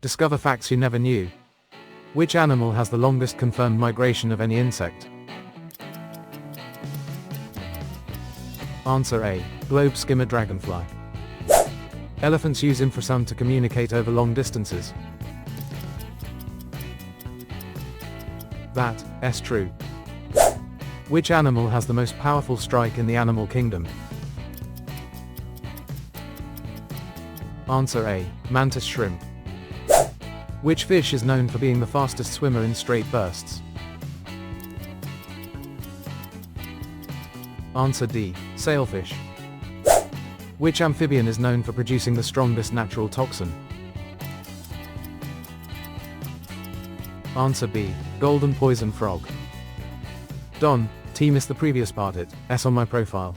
Discover facts you never knew. Which animal has the longest confirmed migration of any insect? Answer A. Globe skimmer dragonfly. Elephants use infrasound to communicate over long distances. That's true. Which animal has the most powerful strike in the animal kingdom? Answer A. Mantis shrimp. Which fish is known for being the fastest swimmer in straight bursts? Answer D. Sailfish. Which amphibian is known for producing the strongest natural toxin? Answer B. Golden poison frog. Don, T missed the previous part it, S on my profile.